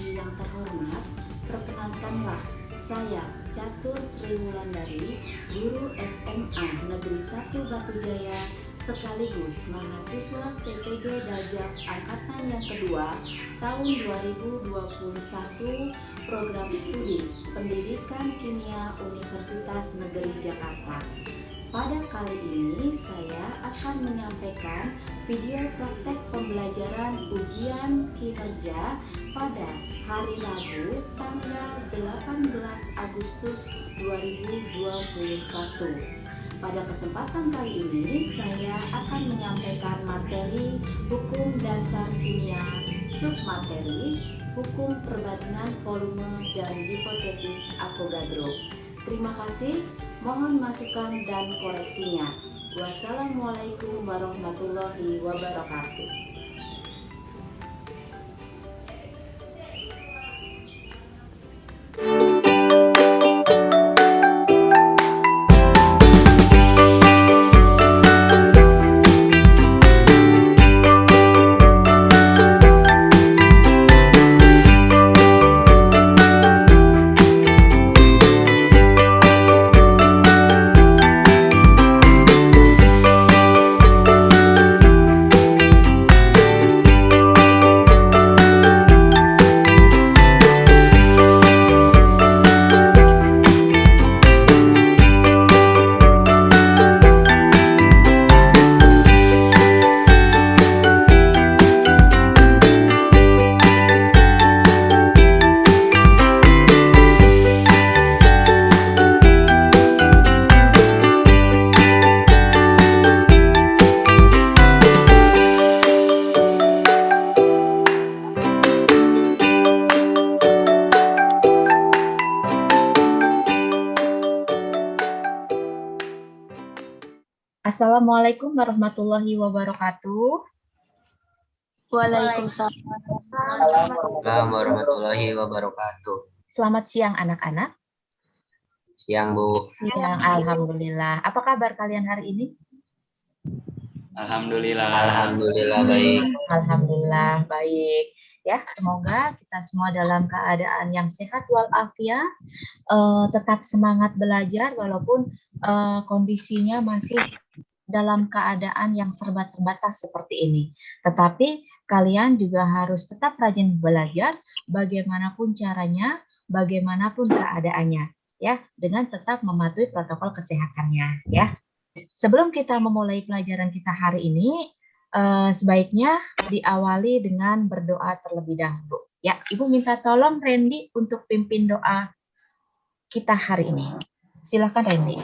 Budi yang terhormat, perkenalkanlah saya Catur Sri Wulandari, guru SMA Negeri 1 Batujaya sekaligus mahasiswa PPG Dajab Angkatan yang kedua tahun 2021 program studi Pendidikan Kimia Universitas Negeri Jakarta. Pada kali ini saya akan menyampaikan video praktek pembelajaran ujian kinerja pada hari Rabu tanggal 18 Agustus 2021. Pada kesempatan kali ini saya akan menyampaikan materi hukum dasar kimia, submateri hukum perbandingan volume dan hipotesis Avogadro. Terima kasih, mohon masukan dan koreksinya. Wassalamualaikum warahmatullahi wabarakatuh. Assalamualaikum warahmatullahi wabarakatuh. Waalaikumsalam warahmatullahi wabarakatuh. Selamat siang anak-anak. Siang, Bu. Siang, alhamdulillah. Apa kabar kalian hari ini? Alhamdulillah baik. Alhamdulillah baik. Ya, semoga kita semua dalam keadaan yang sehat walafiat, tetap semangat belajar walaupun kondisinya masih dalam keadaan yang serba terbatas seperti ini. Tetapi kalian juga harus tetap rajin belajar bagaimanapun caranya, bagaimanapun keadaannya, ya, dengan tetap mematuhi protokol kesehatannya, ya. Sebelum kita memulai pelajaran kita hari ini, sebaiknya diawali dengan berdoa terlebih dahulu. Ya, Ibu minta tolong Randy untuk pimpin doa kita hari ini. Silakan Randy.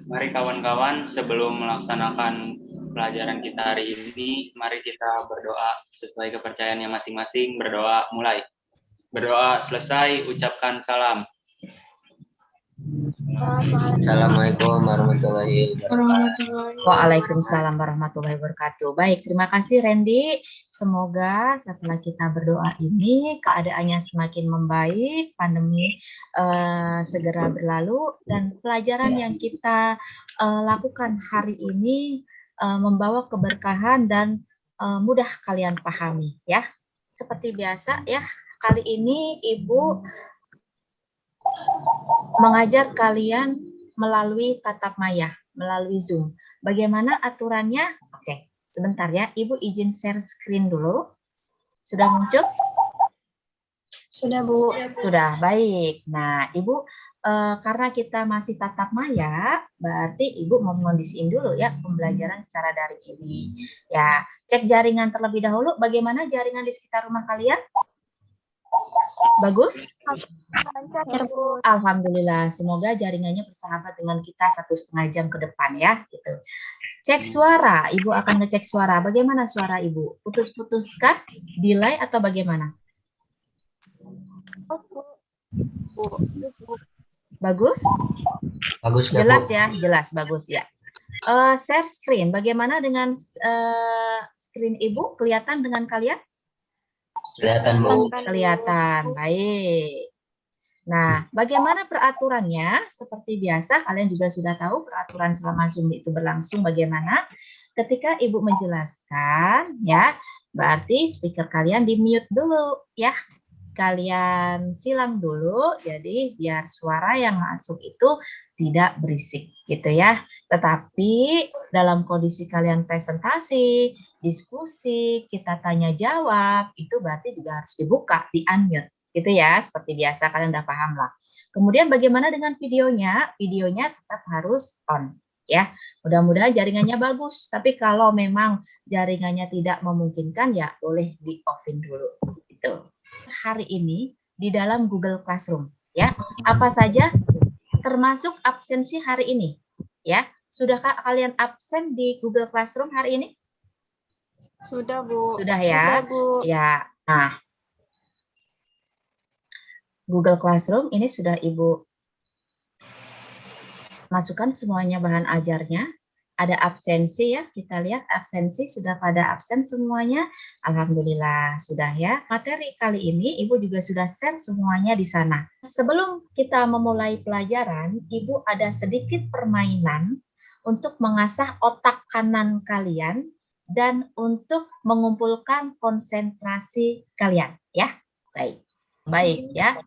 Mari kawan-kawan, sebelum melaksanakan pelajaran kita hari ini, mari kita berdoa sesuai kepercayaannya masing-masing. Berdoa mulai. Berdoa selesai, ucapkan salam. Assalamualaikum warahmatullahi wabarakatuh. Waalaikumsalam warahmatullahi wabarakatuh. Baik, terima kasih Randy. Semoga setelah kita berdoa ini keadaannya semakin membaik, pandemi segera berlalu, dan pelajaran yang kita lakukan hari ini membawa keberkahan dan mudah kalian pahami, ya. Seperti biasa, ya. Kali ini Ibu mengajar kalian melalui tatap maya, melalui Zoom. Bagaimana aturannya? Oke, sebentar ya. Ibu izin share screen dulu. Sudah muncul? Sudah, Bu. Sudah, baik. Nah, Ibu, karena kita masih tatap maya, berarti Ibu mau mengondisiin dulu ya pembelajaran secara daring ini. Ya, cek jaringan terlebih dahulu. Bagaimana jaringan di sekitar rumah kalian? Bagus? Lancar, Bu. Alhamdulillah, semoga jaringannya bersahabat dengan kita 1,5 jam ke depan ya. Gitu. Cek suara, Ibu akan ngecek suara. Bagaimana suara Ibu? Putus-putuskah? Delay atau bagaimana? Bagus? Bagus nggak, Jelas Bu? ya, jelas, bagus ya. Share screen, bagaimana dengan screen Ibu? Kelihatan dengan kalian? Kelihatan, Bu. Kelihatan, baik. Nah, bagaimana peraturannya? Seperti biasa, kalian juga sudah tahu peraturan selama Zoom itu berlangsung bagaimana. Ketika Ibu menjelaskan, ya, Berarti speaker kalian di-mute dulu ya. Kalian silang dulu, jadi biar suara yang masuk itu tidak berisik gitu ya. Tetapi dalam kondisi kalian presentasi, diskusi, kita tanya jawab, itu berarti juga harus dibuka, di-unmute gitu ya. Seperti biasa kalian udah paham lah. Kemudian bagaimana dengan videonya? Videonya tetap harus on ya. Mudah-mudahan jaringannya bagus, tapi kalau memang jaringannya tidak memungkinkan ya boleh di-off-in dulu gitu. Hari ini di dalam Google Classroom ya. Apa saja termasuk absensi hari ini ya? Sudahkah kalian absen di Google Classroom hari ini? Sudah, Bu. Sudah ya? Sudah, Bu. Ya. Nah, Google Classroom ini sudah Ibu masukkan semuanya bahan ajarnya. Ada absensi ya, kita lihat absensi sudah pada absen semuanya. Alhamdulillah sudah ya. Materi kali ini Ibu juga sudah share semuanya di sana. Sebelum kita memulai pelajaran, Ibu ada sedikit permainan untuk mengasah otak kanan kalian dan untuk mengumpulkan konsentrasi kalian ya. Baik ya.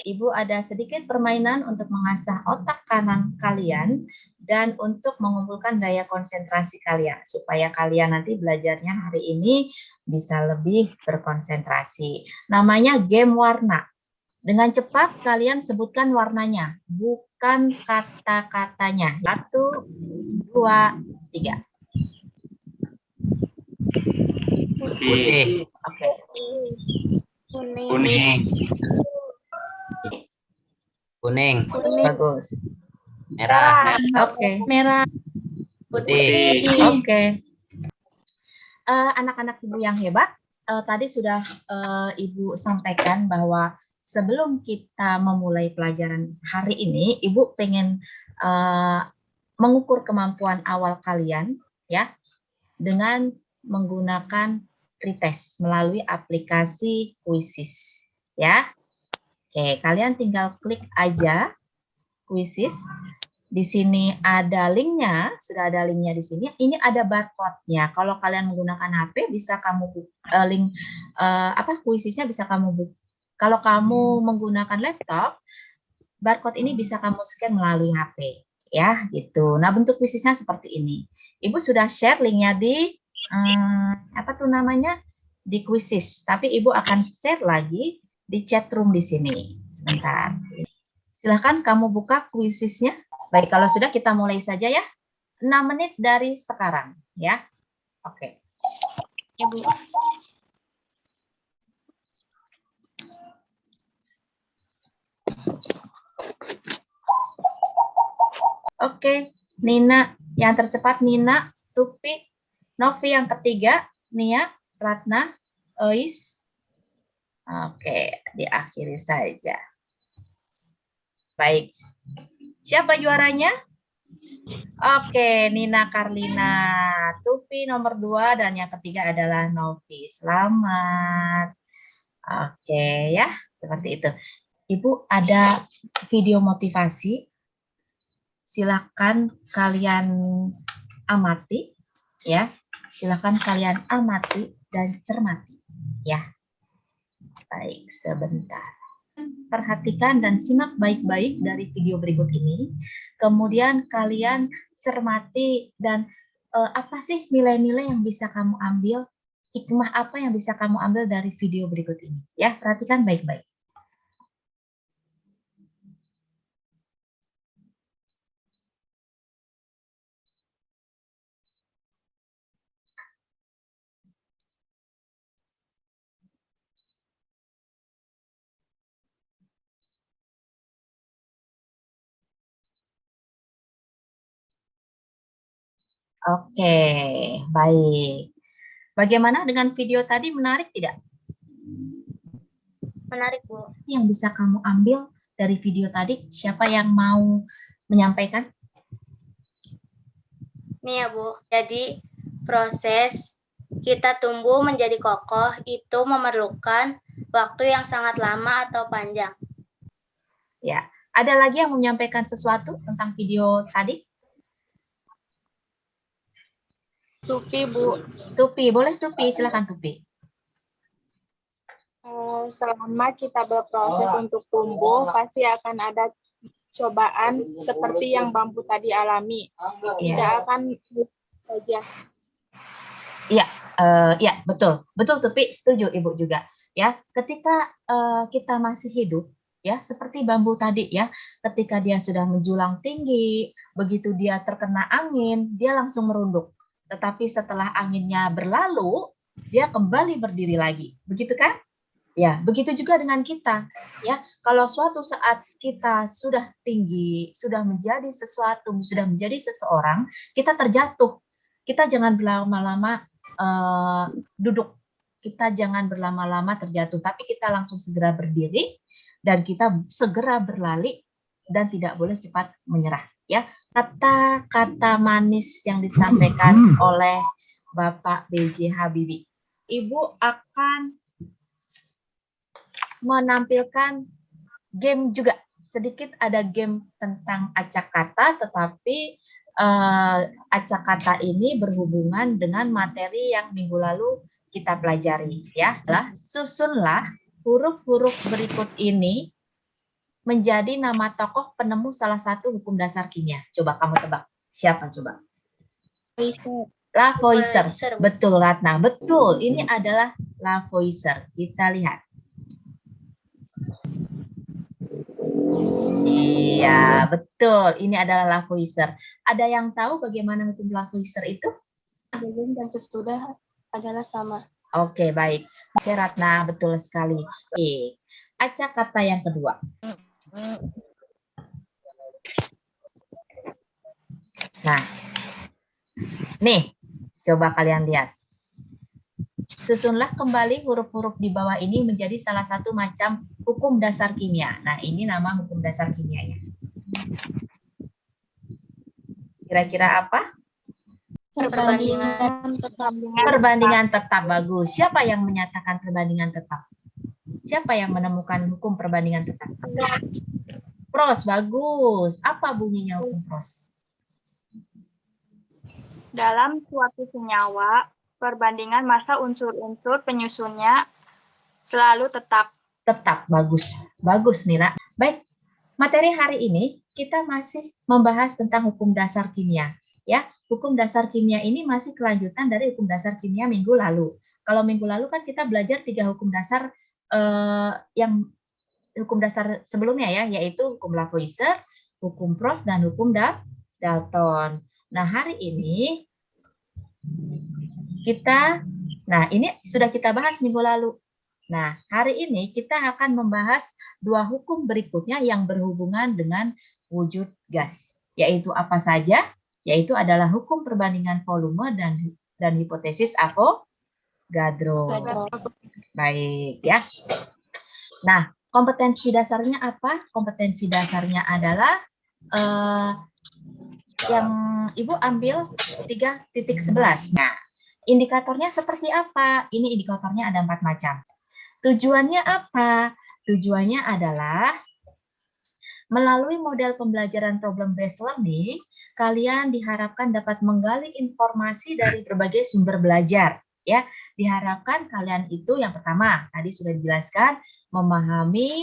Ibu ada sedikit permainan untuk mengasah otak kanan kalian dan untuk mengumpulkan daya konsentrasi kalian supaya kalian nanti belajarnya hari ini bisa lebih berkonsentrasi. Namanya game warna. Dengan cepat kalian sebutkan warnanya, bukan kata-katanya. 1, 2, 3. Putih. Oke. Kuning. Kuning. Kuning. Bagus. Merah. Oke. Merah. Putih. Oke. Anak-anak Ibu yang hebat, tadi sudah Ibu sampaikan bahwa sebelum kita memulai pelajaran hari ini, Ibu pengen mengukur kemampuan awal kalian ya dengan menggunakan pretest melalui aplikasi Quizzes ya. Oke, kalian tinggal klik aja Quizzes. Di sini ada linknya, sudah ada linknya di sini. Ini ada barcode-nya. Kalau kalian menggunakan HP, bisa kamu link Quizzes-nya bisa kamu buka. Kalau kamu menggunakan laptop, barcode ini bisa kamu scan melalui HP, ya gitu. Nah, bentuk Quizzes-nya seperti ini. Ibu sudah share linknya di di Quizzes. Tapi Ibu akan share lagi di chat room di sini. Sebentar. Silahkan kamu buka Quizzes-nya. Baik, kalau sudah kita mulai saja ya. 6 menit dari sekarang ya. Oke. Ibu. Oke, Nina yang tercepat, Nina, Tupi, Novi yang ketiga, Nia, Ratna, Ois. Oke, diakhiri saja. Baik. Siapa juaranya? Oke, Nina Karlina. Tupi nomor 2 dan yang ketiga adalah Novi. Selamat. Oke ya, seperti itu. Ibu ada video motivasi. Silakan kalian amati ya. Silakan kalian amati dan cermati ya. Baik, sebentar. Perhatikan dan simak baik-baik dari video berikut ini. Kemudian kalian cermati dan apa sih nilai-nilai yang bisa kamu ambil, hikmah apa yang bisa kamu ambil dari video berikut ini. Ya, perhatikan baik-baik. Oke, baik. Bagaimana dengan video tadi, menarik tidak? Menarik, Bu. Yang bisa kamu ambil dari video tadi, siapa yang mau menyampaikan? Nih ya, Bu. Jadi proses kita tumbuh menjadi kokoh itu memerlukan waktu yang sangat lama atau panjang. Ya, ada lagi yang menyampaikan sesuatu tentang video tadi? Tupi, Bu. Tupi, boleh Tupi, silakan Tupi. Selama kita berproses untuk tumbuh, pasti akan ada cobaan seperti yang bambu tadi alami. Tidak akan saja. Iya, ya betul, betul Tupi, setuju Ibu juga. Ya, ketika kita masih hidup, ya seperti bambu tadi ya, ketika dia sudah menjulang tinggi, begitu dia terkena angin, dia langsung merunduk. Tetapi setelah anginnya berlalu, dia kembali berdiri lagi, begitu kan? Ya, begitu juga dengan kita. Ya, kalau suatu saat kita sudah tinggi, sudah menjadi sesuatu, sudah menjadi seseorang, kita terjatuh. Kita jangan berlama-lama duduk. Kita jangan berlama-lama terjatuh, tapi kita langsung segera berdiri dan kita segera berlari dan tidak boleh cepat menyerah. Ya, kata-kata manis yang disampaikan oleh Bapak B.J. Habibie. Ibu akan menampilkan game juga. Sedikit ada game tentang acak kata, tetapi acak kata ini berhubungan dengan materi yang minggu lalu kita pelajari. Ya, susunlah huruf-huruf berikut ini menjadi nama tokoh penemu salah satu hukum dasar kimia. Coba kamu tebak. Siapa coba? Lavoisier. Betul, Ratna. Betul. Ini adalah Lavoisier. Kita lihat. Iya, betul. Ini adalah Lavoisier. Ada yang tahu bagaimana hukum Lavoisier itu? Belum dan sesudah adalah sama. Oke, baik. Oke, Ratna, betul sekali. Oke. Acak kata yang kedua. Nah, nih, coba kalian lihat. Susunlah kembali huruf-huruf di bawah ini menjadi salah satu macam hukum dasar kimia. Nah, ini nama hukum dasar kimianya. Kira-kira apa? Perbandingan tetap. Bagus. Siapa yang menyatakan perbandingan tetap? Siapa yang menemukan hukum perbandingan tetap? Pros, bagus. Apa bunyinya hukum pros? Dalam suatu senyawa, perbandingan massa unsur-unsur penyusunnya selalu tetap. Tetap, bagus. Bagus, Nira. Baik, materi hari ini kita masih membahas tentang hukum dasar kimia. Ya, hukum dasar kimia ini masih kelanjutan dari hukum dasar kimia minggu lalu. Kalau minggu lalu kan kita belajar 3 hukum dasar yang hukum dasar sebelumnya ya, yaitu hukum Lavoisier, hukum Prost, dan hukum Dalton. Nah, hari ini ini sudah kita bahas minggu lalu. Nah, hari ini kita akan membahas 2 hukum berikutnya yang berhubungan dengan wujud gas. Yaitu apa saja? Yaitu adalah hukum perbandingan volume dan hipotesis Avogadro. Baik ya. Nah, kompetensi dasarnya apa? Kompetensi dasarnya adalah yang Ibu ambil 3.11. Nah, indikatornya seperti apa? Ini indikatornya ada 4 macam. Tujuannya apa? Tujuannya adalah melalui model pembelajaran problem based learning, kalian diharapkan dapat menggali informasi dari berbagai sumber belajar. Ya, diharapkan kalian itu yang pertama, tadi sudah dijelaskan, memahami,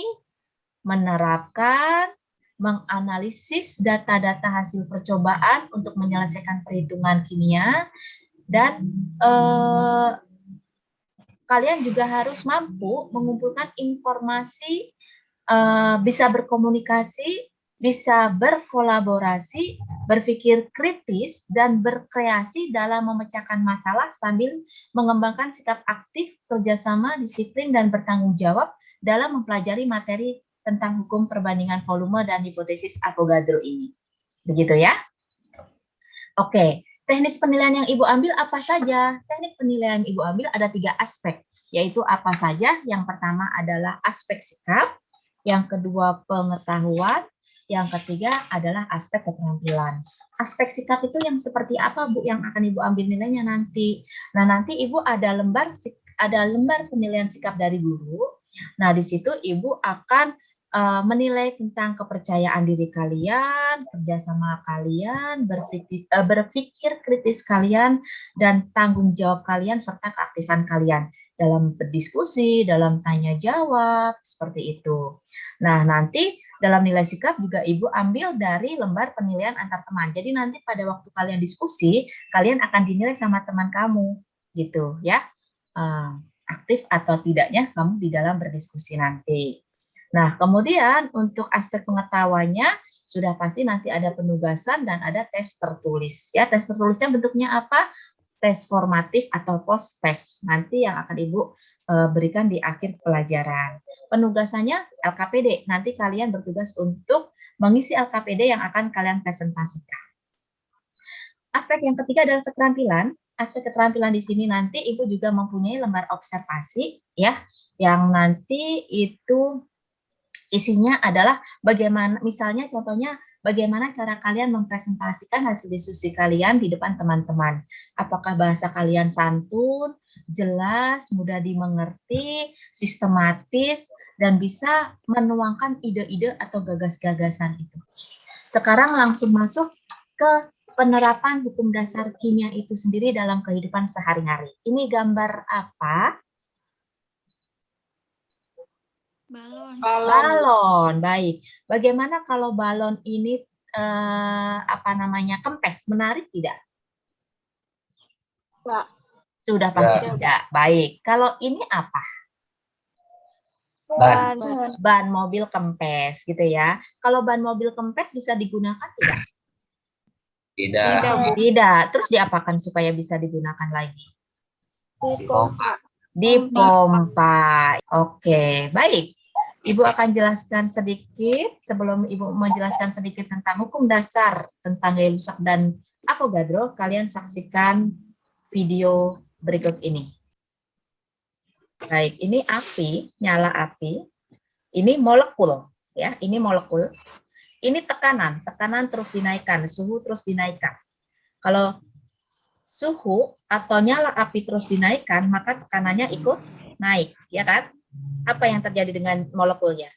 menerapkan, menganalisis data-data hasil percobaan untuk menyelesaikan perhitungan kimia, dan kalian juga harus mampu mengumpulkan informasi, bisa berkomunikasi, bisa berkolaborasi, berpikir kritis, dan berkreasi dalam memecahkan masalah sambil mengembangkan sikap aktif, kerjasama, disiplin, dan bertanggung jawab dalam mempelajari materi tentang hukum perbandingan volume dan hipotesis Avogadro ini. Begitu ya? Oke, teknis penilaian yang Ibu ambil apa saja? Teknik penilaian yang Ibu ambil ada 3 aspek, yaitu apa saja? Yang pertama adalah aspek sikap, yang kedua pengetahuan, yang ketiga adalah aspek keterampilan. Aspek sikap itu yang seperti apa, Bu, yang akan Ibu ambil nilainya nanti? Nah, nanti Ibu ada lembar penilaian sikap dari guru. Nah, di situ Ibu akan menilai tentang kepercayaan diri kalian, kerjasama kalian, berpikir kritis kalian, dan tanggung jawab kalian, serta keaktifan kalian. dalam berdiskusi, dalam tanya jawab, seperti itu. Nah, nanti dalam nilai sikap juga Ibu ambil dari lembar penilaian antar teman. Jadi nanti pada waktu kalian diskusi, kalian akan dinilai sama teman kamu, gitu ya. Aktif atau tidaknya kamu di dalam berdiskusi nanti. Nah, kemudian untuk aspek pengetahuannya sudah pasti nanti ada penugasan dan ada tes tertulis. Ya, tes tertulisnya bentuknya apa? Tes formatif atau post test. Nanti yang akan Ibu berikan di akhir pelajaran. Penugasannya LKPD. Nanti kalian bertugas untuk mengisi LKPD yang akan kalian presentasikan. Aspek yang ketiga adalah keterampilan. Aspek keterampilan di sini nanti Ibu juga mempunyai lembar observasi ya, yang nanti itu isinya adalah bagaimana, misalnya contohnya bagaimana cara kalian mempresentasikan hasil diskusi kalian di depan teman-teman. Apakah bahasa kalian santun, jelas, mudah dimengerti, sistematis, dan bisa menuangkan ide-ide atau gagas-gagasan itu. Sekarang langsung masuk ke penerapan hukum dasar kimia itu sendiri dalam kehidupan sehari-hari. Ini gambar apa? Balon. Balon, baik. Bagaimana kalau balon ini kempes, menarik tidak? Enggak. Sudah pasti Enggak. tidak. Baik. Kalau ini apa? Ban. Ban mobil kempes, gitu ya. Kalau ban mobil kempes bisa digunakan tidak? Tidak. Tidak. Terus diapakan supaya bisa digunakan lagi? Dipompa. Dipompa. Oke, baik. Ibu akan jelaskan sedikit, sebelum Ibu menjelaskan sedikit tentang hukum dasar tentang gaya rusak dan Avogadro, kalian saksikan video berikut ini. Baik, ini api, nyala api. Ini molekul, ya, ini molekul. Ini tekanan terus dinaikkan, suhu terus dinaikkan. Kalau suhu atau nyala api terus dinaikkan, maka tekanannya ikut naik, ya kan? Apa yang terjadi dengan molekulnya?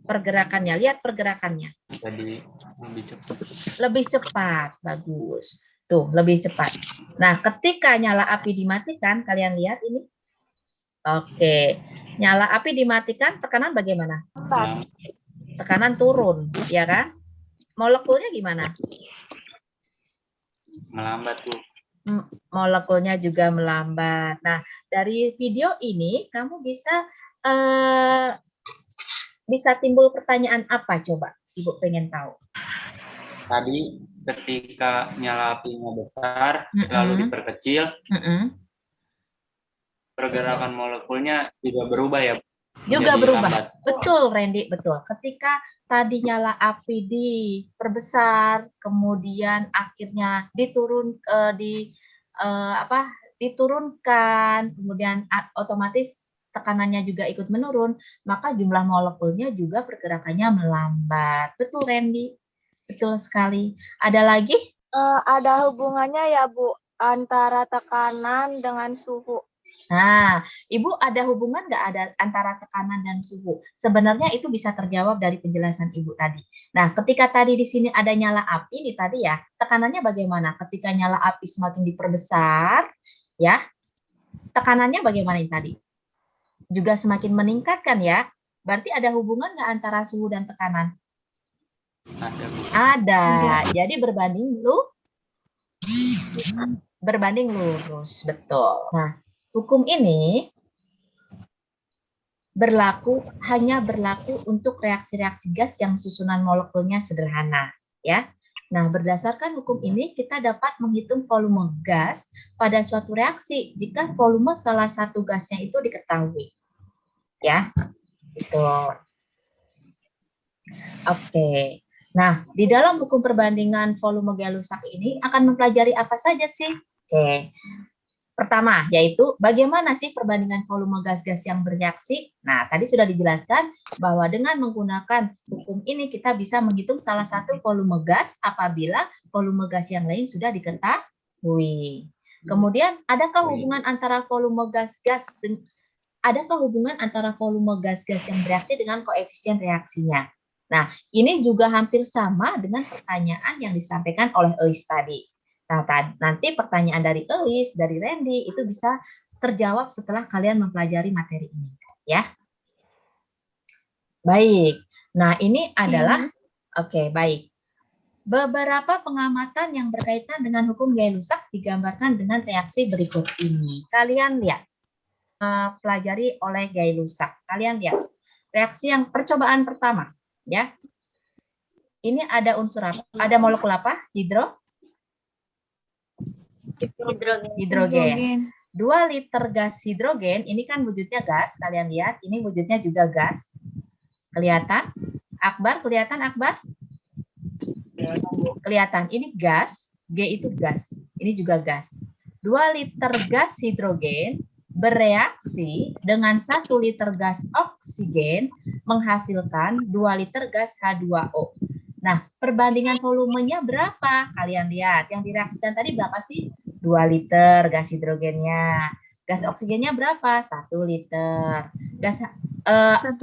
Pergerakannya, lihat pergerakannya. Jadi lebih cepat. Lebih cepat, bagus. Tuh, lebih cepat. Nah, ketika nyala api dimatikan, kalian lihat ini. Oke, nyala api dimatikan, tekanan bagaimana? Tekanan turun, ya kan? Molekulnya gimana? Melambat, Bu. Molekulnya juga melambat. Nah, dari video ini kamu bisa timbul pertanyaan apa coba? Ibu pengen tahu. Tadi ketika nyala apinya besar, lalu diperkecil, pergerakan molekulnya juga berubah ya? Juga Jadi berubah. lambat. Betul, Randy, betul. Ketika tadi nyala api diperbesar, kemudian akhirnya diturunkan, kemudian otomatis tekanannya juga ikut menurun, maka jumlah molekulnya juga pergerakannya melambat. Betul, Randy? Betul sekali. Ada lagi? Ada hubungannya ya, Bu, antara tekanan dengan suhu. Nah, Ibu ada hubungan nggak ada antara tekanan dan suhu? Sebenarnya itu bisa terjawab dari penjelasan Ibu tadi. Nah, ketika tadi di sini ada nyala api nih tadi ya, tekanannya bagaimana? Ketika nyala api semakin diperbesar, ya, tekanannya bagaimana ini tadi? Juga semakin meningkat kan ya? Berarti ada hubungan nggak antara suhu dan tekanan? Ada, Bu. Ada. Jadi berbanding lurus, betul. Nah, hukum ini hanya berlaku untuk reaksi-reaksi gas yang susunan molekulnya sederhana, ya. Nah, berdasarkan hukum ini kita dapat menghitung volume gas pada suatu reaksi jika volume salah satu gasnya itu diketahui. Ya. Gitu. Oke. Nah, di dalam hukum perbandingan volume Gay-Lussac ini akan mempelajari apa saja sih? Oke. Pertama, yaitu bagaimana sih perbandingan volume gas-gas yang bereaksi? Nah, tadi sudah dijelaskan bahwa dengan menggunakan hukum ini kita bisa menghitung salah satu volume gas apabila volume gas yang lain sudah diketahui. Kemudian, adakah hubungan antara volume gas-gas yang bereaksi dengan koefisien reaksinya? Nah, ini juga hampir sama dengan pertanyaan yang disampaikan oleh Eus tadi. Nah, nanti pertanyaan dari Eus, dari Randy, itu bisa terjawab setelah kalian mempelajari materi ini, ya. Baik. Nah, ini adalah oke, baik. Beberapa pengamatan yang berkaitan dengan hukum Gay-Lussac digambarkan dengan reaksi berikut ini. Kalian lihat, pelajari oleh Gay-Lussac. Kalian lihat, reaksi yang percobaan pertama, ya. Ini ada unsur apa? Ada molekul apa? Hidrogen. 2 liter gas hidrogen, ini kan wujudnya gas. Kalian lihat, ini wujudnya juga gas. Kelihatan? Akbar, kelihatan Akbar? Kelihatan, ini gas, G itu gas, ini juga gas. 2 liter gas hidrogen bereaksi dengan 1 liter gas oksigen menghasilkan 2 liter gas H2O. Nah, perbandingan volumenya berapa? Kalian lihat, yang direaksikan tadi berapa sih? 2 liter gas hidrogennya. Gas oksigennya berapa? 1 liter. Gas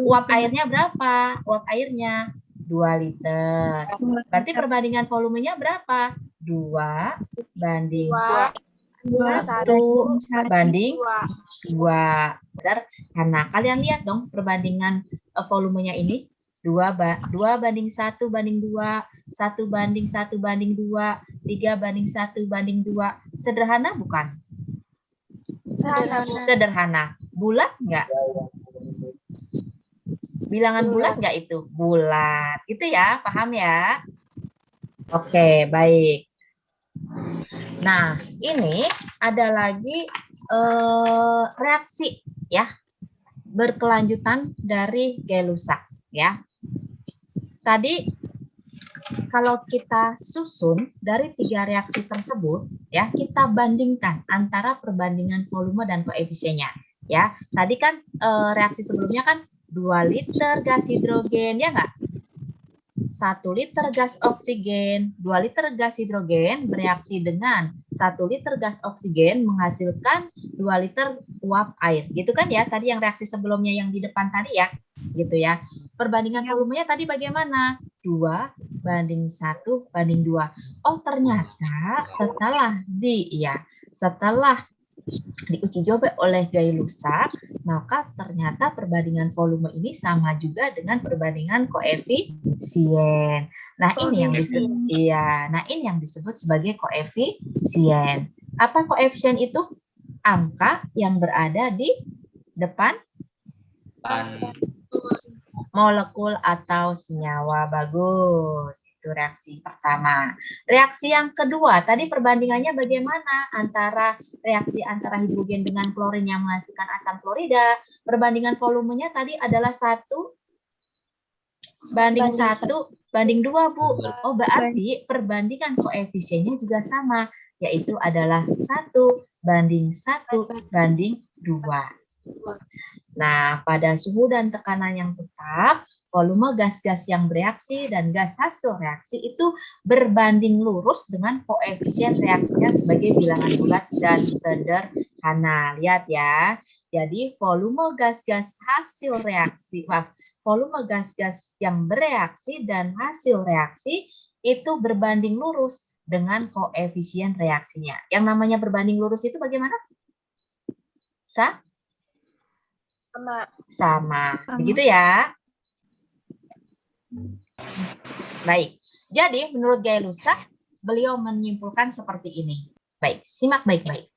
uap airnya berapa? Uap airnya 2 liter. Berarti perbandingan volumenya berapa? 2 banding 1 banding 2. Benar? Karena kalian lihat dong perbandingan volumenya ini. 2 banding 1 banding 2, 1 banding 1 banding 2, 3 banding 1 banding 2. Sederhana bukan? Sederhana. Bulat nggak? Bilangan bulat nggak itu? Bulat. Gitu ya, paham ya? Oke, baik. Nah, ini ada lagi reaksi ya berkelanjutan dari Gay-Lussac ya. Tadi kalau kita susun dari 3 reaksi tersebut ya, kita bandingkan antara perbandingan volume dan koefisiennya ya. Tadi kan reaksi sebelumnya kan 2 liter gas hidrogen ya nggak? 1 liter gas oksigen, 2 liter gas hidrogen bereaksi dengan 1 liter gas oksigen menghasilkan 2 liter uap air. Gitu kan ya, tadi yang reaksi sebelumnya yang di depan tadi ya. Gitu ya. Perbandingan volumenya tadi bagaimana? 2 banding 1 banding 2. Oh, ternyata setelah diuji coba oleh Gay-Lussac, maka ternyata perbandingan volume ini sama juga dengan perbandingan koefisien. Nah, ini yang disebut sebagai koefisien. Apa koefisien itu? Angka yang berada di depan molekul atau senyawa. Bagus. Itu reaksi pertama. Reaksi yang kedua, tadi perbandingannya bagaimana reaksi antara hidrogen dengan klorin yang menghasilkan asam klorida. Perbandingan volumenya tadi adalah 1 banding 1 banding 2, Bu. Oh, berarti perbandingan koefisiennya juga sama, yaitu adalah 1 banding 1 banding 2. Nah, pada suhu dan tekanan yang tetap, volume gas-gas yang bereaksi dan gas hasil reaksi itu berbanding lurus dengan koefisien reaksinya sebagai bilangan bulat dan sederhana. Lihat ya. Jadi volume gas-gas hasil reaksi, volume gas-gas yang bereaksi dan hasil reaksi itu berbanding lurus dengan koefisien reaksinya. Yang namanya berbanding lurus itu bagaimana? Sama. Begitu ya. Baik, jadi menurut Gay-Lussac, beliau menyimpulkan seperti ini. Baik, simak baik-baik.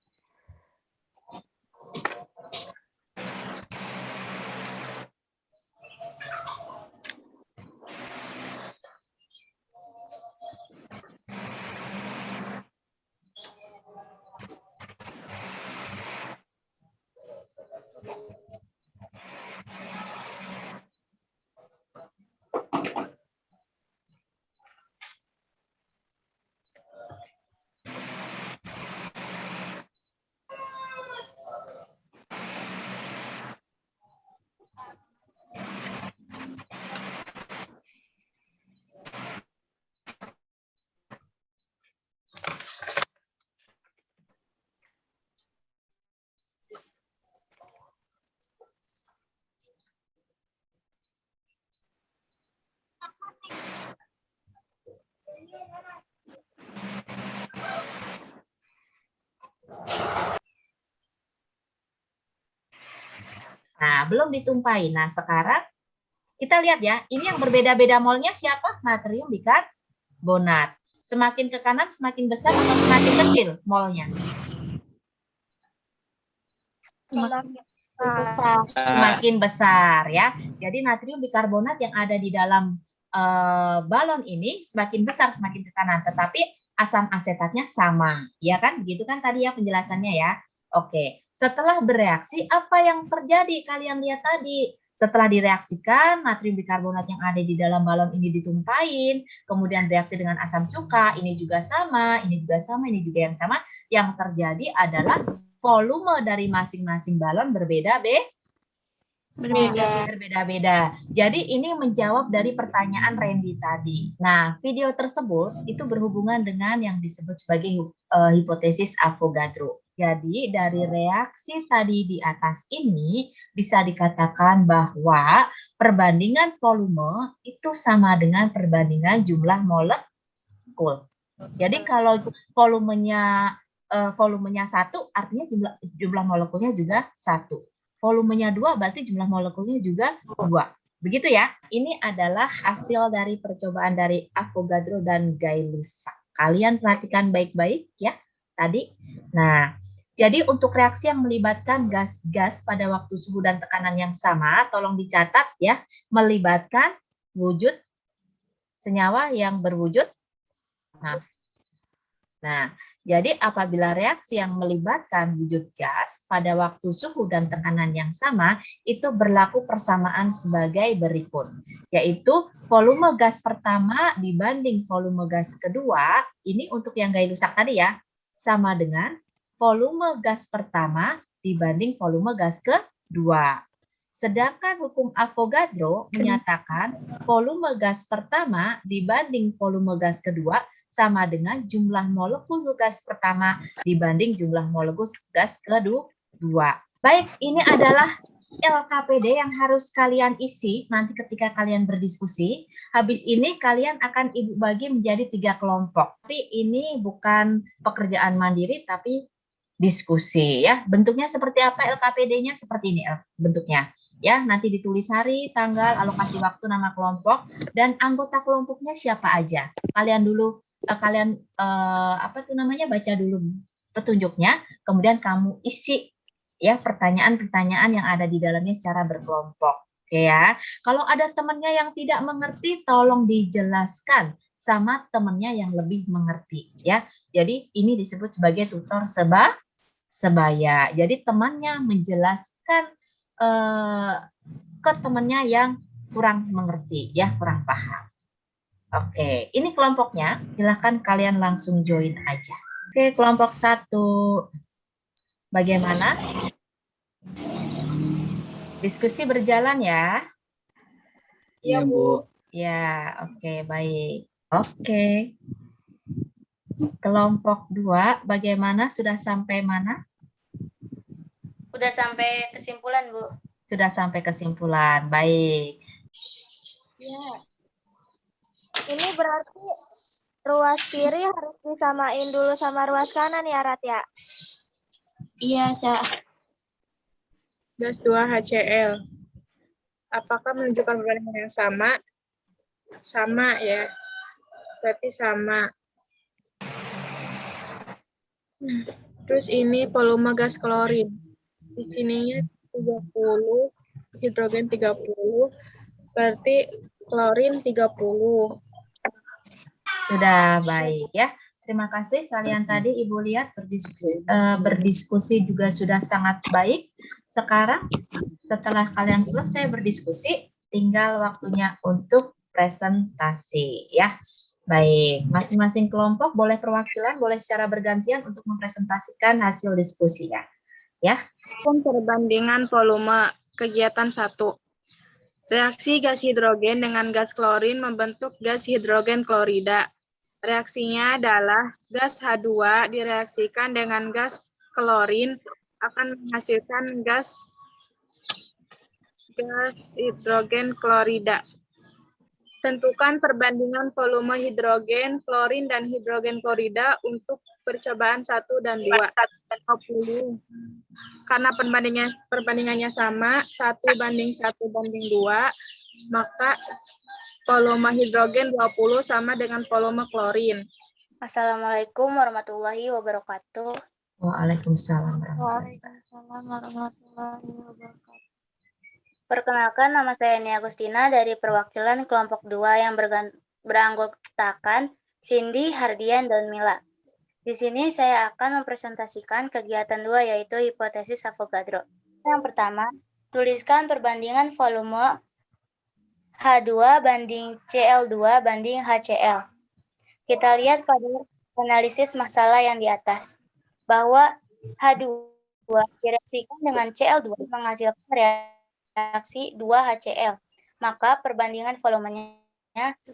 Nah, belum ditumpahin. Nah, sekarang kita lihat ya, ini yang berbeda-beda molnya siapa? Natrium bikarbonat. Semakin ke kanan, semakin besar atau semakin kecil molnya? Besar. Semakin besar ya. Jadi natrium bikarbonat yang ada di dalam balon ini semakin besar semakin ke kanan, tetapi asam asetatnya sama, ya kan? Begitu kan tadi ya penjelasannya ya. Oke, setelah bereaksi apa yang terjadi? Kalian lihat tadi, setelah direaksikan natrium bikarbonat yang ada di dalam balon ini ditumpahin, kemudian reaksi dengan asam cuka, ini juga sama, ini juga sama, ini juga yang sama. Yang terjadi adalah volume dari masing-masing balon berbeda-beda. Jadi ini menjawab dari pertanyaan Randy tadi. Nah, video tersebut itu berhubungan dengan yang disebut sebagai hipotesis Avogadro. Jadi dari reaksi tadi di atas ini bisa dikatakan bahwa perbandingan volume itu sama dengan perbandingan jumlah molekul. Jadi kalau volumenya 1 artinya jumlah molekulnya juga 1. Volumenya 2 berarti jumlah molekulnya juga 2. Begitu ya. Ini adalah hasil dari percobaan dari Avogadro dan Gay-Lussac. Kalian perhatikan baik-baik ya tadi. Nah, jadi untuk reaksi yang melibatkan gas-gas pada waktu suhu dan tekanan yang sama, tolong dicatat ya, melibatkan wujud senyawa yang berwujud. Nah, jadi apabila reaksi yang melibatkan wujud gas pada waktu suhu dan tekanan yang sama, itu berlaku persamaan sebagai berikut. Yaitu volume gas pertama dibanding volume gas kedua, ini untuk yang Gay-Lussac tadi ya, sama dengan volume gas pertama dibanding volume gas kedua. Sedangkan hukum Avogadro menyatakan volume gas pertama dibanding volume gas kedua sama dengan jumlah molekul gas pertama dibanding jumlah molekul gas kedua. Baik, ini adalah LKPD yang harus kalian isi nanti ketika kalian berdiskusi. Habis ini kalian akan ibu bagi menjadi 3 kelompok. Tapi ini bukan pekerjaan mandiri, tapi diskusi ya. Bentuknya seperti apa LKPD-nya? Seperti ini bentuknya. Ya, nanti ditulis hari, tanggal, alokasi waktu, nama kelompok, dan anggota kelompoknya siapa aja. Kalian dulu baca dulu petunjuknya, kemudian kamu isi ya pertanyaan-pertanyaan yang ada di dalamnya secara berkelompok. Oke ya. Kalau ada temannya yang tidak mengerti, tolong dijelaskan sama temannya yang lebih mengerti ya. Jadi ini disebut sebagai tutor sebaya. Jadi temannya menjelaskan ke temannya yang kurang mengerti ya, kurang paham. Oke, ini kelompoknya. Silahkan kalian langsung join aja. Oke, kelompok 1. Bagaimana? Diskusi berjalan ya? Iya, Bu. Ya, oke, baik. Oke. Kelompok 2, bagaimana? Sudah sampai mana? Udah sampai kesimpulan, Bu. Sudah sampai kesimpulan. Baik. Ya. Ini berarti ruas kiri harus disamain dulu sama ruas kanan ya, Rat ya? Iya, Cak. Gas 2HCl. Apakah menunjukkan perbandingan yang sama? Sama ya. Berarti sama. Terus ini volume gas klorin. Di sininya 30, hidrogen 30, berarti klorin 30. Sudah baik ya. Terima kasih kalian tadi Ibu lihat berdiskusi juga sudah sangat baik. Sekarang setelah kalian selesai berdiskusi, tinggal waktunya untuk presentasi ya. Baik, masing-masing kelompok boleh perwakilan, boleh secara bergantian untuk mempresentasikan hasil diskusinya. Ya. Perbandingan volume kegiatan 1. Reaksi gas hidrogen dengan gas klorin membentuk gas hidrogen klorida. Reaksinya adalah gas H2 direaksikan dengan gas klorin akan menghasilkan gas hidrogen klorida. Tentukan perbandingan volume hidrogen, klorin, dan hidrogen klorida untuk percobaan 1 dan 2. 20. Karena perbandingannya sama, 1:1:2, maka volume hidrogen 20 sama dengan volume klorin. Assalamualaikum warahmatullahi wabarakatuh. Waalaikumsalam warahmatullahi wabarakatuh. Waalaikumsalam warahmatullahi wabarakatuh. Perkenalkan, nama saya Nia Agustina dari perwakilan kelompok 2 yang beranggotakan Cindy, Hardian, dan Mila. Di sini saya akan mempresentasikan kegiatan 2 yaitu hipotesis Avogadro. Yang pertama, tuliskan perbandingan volume H2 banding Cl2 banding HCl. Kita lihat pada analisis masalah yang di atas, bahwa H2 direaksikan dengan Cl2 menghasilkan reaksi 2HCl. Maka perbandingan volumenya 1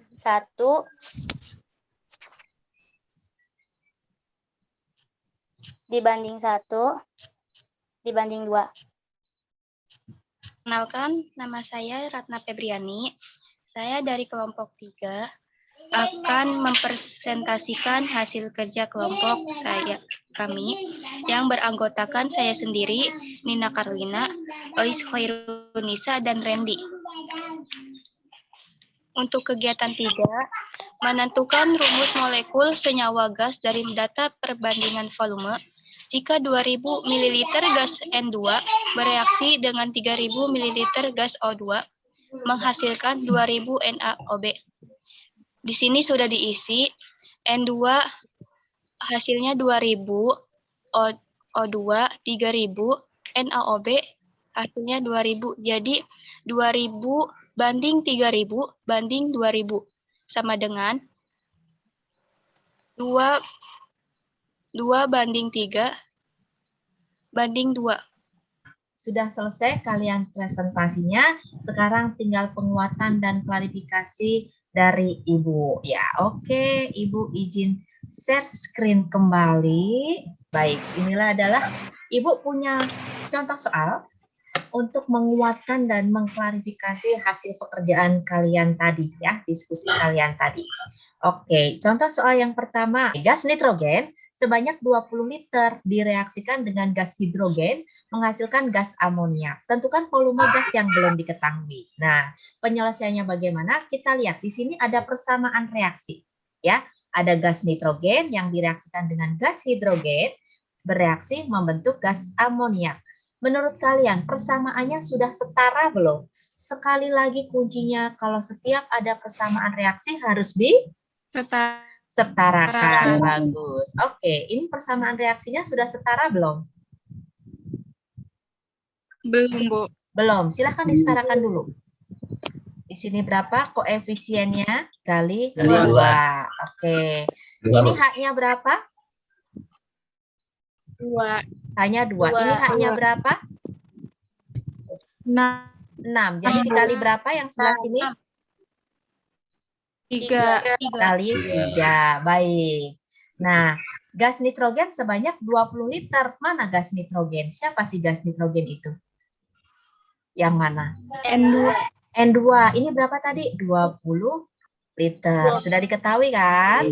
dibanding 1 dibanding 2. Kenalkan, nama saya Ratna Febriani. Saya dari kelompok 3 akan mempresentasikan hasil kerja kelompok kami yang beranggotakan saya sendiri, Nina Karlina, Ois Khairunisa, dan Randy. Untuk kegiatan 3, menentukan rumus molekul senyawa gas dari data perbandingan volume. Jika 2000 ml gas N2 bereaksi dengan 3000 ml gas O2, menghasilkan 2000 NaOB. Di sini sudah diisi, N2 hasilnya 2000, O2 3000, NaOB hasilnya 2000. Jadi 2000 banding 3000 banding 2000 sama dengan 2 banding 3 banding 2. Sudah selesai kalian presentasinya, sekarang tinggal penguatan dan klarifikasi dari Ibu. Ya, oke, Ibu izin share screen kembali. Baik, inilah adalah Ibu punya contoh soal untuk menguatkan dan mengklarifikasi hasil pekerjaan kalian tadi, ya, diskusi kalian tadi. Oke, contoh soal yang pertama, gas nitrogen sebanyak 20 liter direaksikan dengan gas hidrogen menghasilkan gas amonia. Tentukan volume gas yang belum diketahui. Nah, penyelesaiannya bagaimana? Kita lihat di sini ada persamaan reaksi, ya. Ada gas nitrogen yang direaksikan dengan gas hidrogen bereaksi membentuk gas amonia. Menurut kalian persamaannya sudah setara belum? Sekali lagi kuncinya kalau setiap ada persamaan reaksi harus setarakan. Bagus. Oke, ini persamaan reaksinya sudah setara belum? Belum, Bu. Belum. Silahkan disetarakan dulu. Di sini berapa koefisiennya? Kali 2. Oke. Ini H-nya berapa? 2. H-nya 2. Ini H-nya berapa? 6. Jadi dikali berapa yang sebelah sini? 3. Kali 3. Baik. Nah, gas nitrogen sebanyak 20 liter. Mana gas nitrogen? Siapa sih gas nitrogen itu? Yang mana? N2. N2. Ini berapa tadi? 20 liter. Sudah diketahui kan?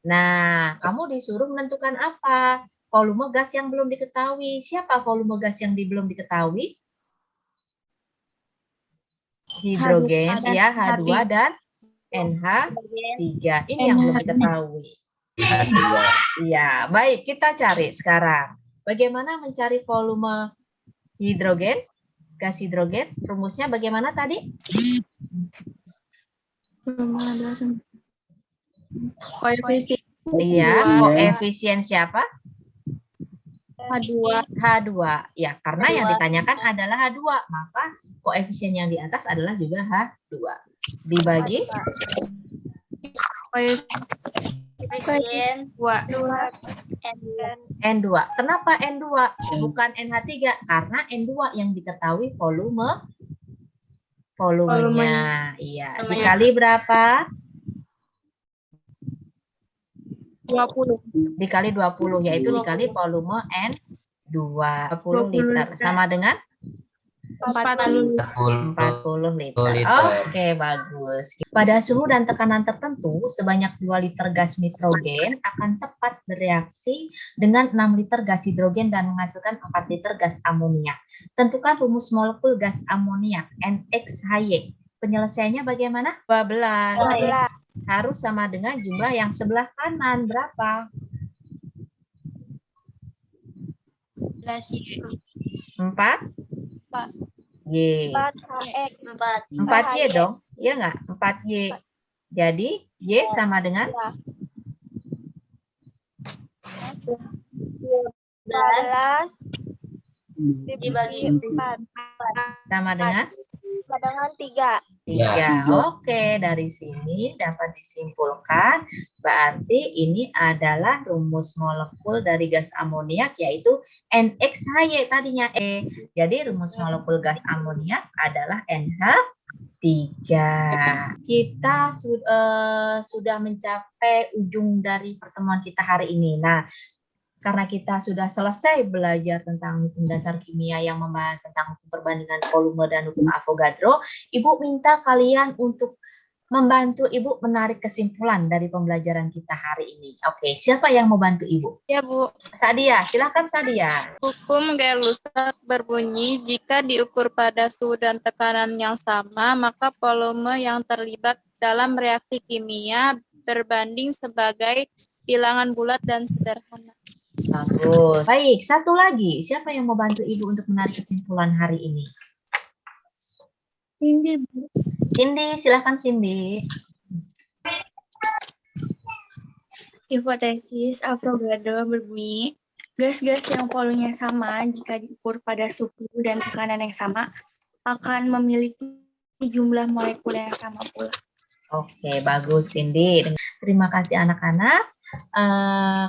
Nah, kamu disuruh menentukan apa? Volume gas yang belum diketahui. Siapa volume gas yang belum diketahui? Hidrogen, ya, H2 dan NH3. Ini yang belum diketahui. Iya, baik, kita cari sekarang. Bagaimana mencari volume hidrogen? Gas hidrogen, rumusnya bagaimana tadi? Koefisien Iya, koefisien siapa? H2. H2. Ya, karena yang ditanyakan adalah H2, maka koefisien yang di atas adalah juga H2. Dibagi Koefisien N2. Kenapa N2? Bukan NH3, karena N2 yang diketahui volumenya. Iya, dikali berapa? 20. Dikali 20, yaitu dikali volume N2. 20 liter. Sama dengan 40. 40 liter. liter. Oke, bagus. Pada suhu dan tekanan tertentu, sebanyak 2 liter gas nitrogen akan tepat bereaksi dengan 6 liter gas hidrogen dan menghasilkan 4 liter gas amoniak. Tentukan rumus molekul gas amoniak NXHY. Penyelesaiannya bagaimana? 12. 12. Harus sama dengan jumlah yang sebelah kanan. Berapa? 11Y. 4? 4. Y. 4HX. 4Y dong. Iya nggak? 4Y. Jadi, Y sama dengan 12 Dibagi 4 sama dengan 3. 3. Oke, dari sini dapat disimpulkan berarti ini adalah rumus molekul dari gas amoniak yaitu NXHY tadinya E. Jadi rumus molekul gas amoniak adalah NH3. Kita sudah mencapai ujung dari pertemuan kita hari ini. Nah, karena kita sudah selesai belajar tentang hukum dasar kimia yang membahas tentang hukum perbandingan volume dan hukum Avogadro, Ibu minta kalian untuk membantu Ibu menarik kesimpulan dari pembelajaran kita hari ini. Oke, siapa yang mau bantu Ibu? Ya, Bu. Sadia, silakan Sadia. Hukum Gay-Lussac berbunyi, jika diukur pada suhu dan tekanan yang sama, maka volume yang terlibat dalam reaksi kimia berbanding sebagai bilangan bulat dan sederhana. Bagus. Baik, satu lagi. Siapa yang mau bantu Ibu untuk menarik kesimpulan hari ini? Ini, Bu. Cindy, silakan Cindy. Hipotesis Avogadro berbunyi, gas-gas yang volumenya sama jika diukur pada suhu dan tekanan yang sama akan memiliki jumlah molekul yang sama pula. Oke, bagus Cindy. Terima kasih anak-anak.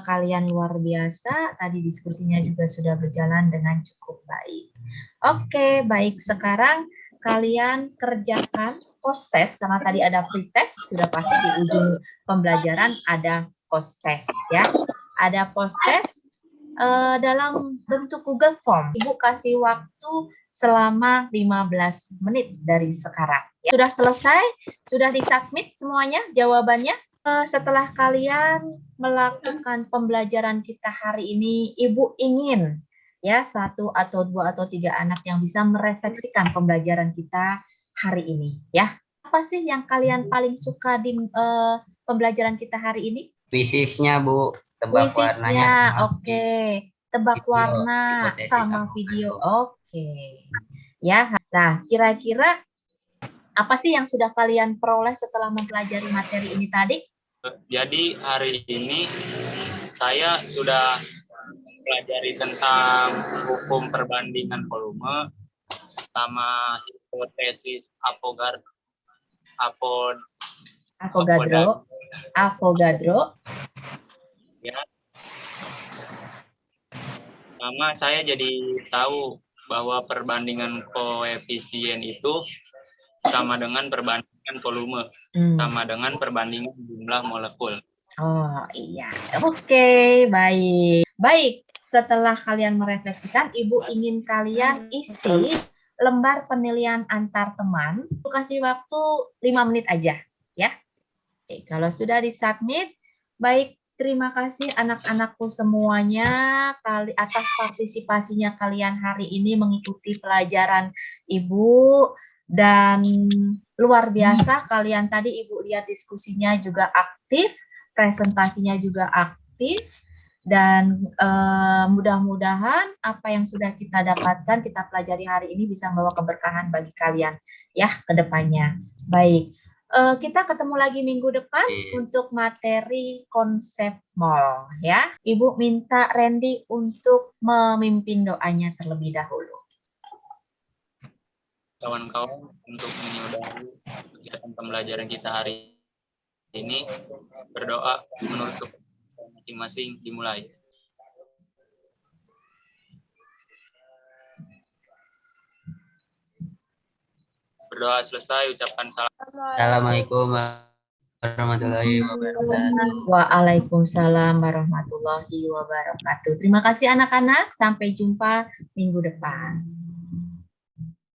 Kalian luar biasa. Tadi diskusinya juga sudah berjalan dengan cukup baik. Oke, baik. Sekarang kalian kerjakan post test karena tadi ada pre test. Sudah pasti di ujung pembelajaran ada post test ya. Ada post test dalam bentuk Google Form. Ibu kasih waktu selama 15 menit dari sekarang. Ya. Sudah selesai? Sudah disubmit semuanya jawabannya? Setelah kalian melakukan pembelajaran kita hari ini, Ibu ingin ya 1 atau 2 atau 3 anak yang bisa merefleksikan pembelajaran kita hari ini ya. Apa sih yang kalian paling suka di pembelajaran kita hari ini? Fisiknya, Bu. Tebak warnanya sama. Oke. Tebak Video, warna hipotesis sama sama video. Oke. Ya. Nah, kira-kira apa sih yang sudah kalian peroleh setelah mempelajari materi ini tadi? Jadi hari ini saya sudah mempelajari tentang hukum perbandingan volume sama hipotesis Avogadro. Ya. Sama saya jadi tahu bahwa perbandingan koefisien itu sama dengan perbandingan volume, sama dengan perbandingan jumlah molekul. Oh iya, oke, baik. Baik, setelah kalian merefleksikan, Ibu ingin kalian isi lembar penilaian antar teman. Ibu kasih waktu 5 menit aja, ya. Oke, kalau sudah disubmit, baik. Terima kasih anak-anakku semuanya atas partisipasinya kalian hari ini mengikuti pelajaran Ibu. Dan luar biasa kalian tadi Ibu lihat diskusinya juga aktif, presentasinya juga aktif, dan mudah-mudahan apa yang sudah kita dapatkan, kita pelajari hari ini bisa membawa keberkahan bagi kalian ya ke depannya. Baik, kita ketemu lagi minggu depan untuk materi konsep mol ya. Ibu minta Randy untuk memimpin doanya terlebih dahulu. Kawan-kawan, untuk menyudahi kegiatan pembelajaran kita hari ini, berdoa menurut masing-masing dimulai. Berdoa selesai, ucapkan salam. Assalamualaikum warahmatullahi wabarakatuh. Waalaikumsalam warahmatullahi wabarakatuh. Terima kasih anak-anak, sampai jumpa minggu depan.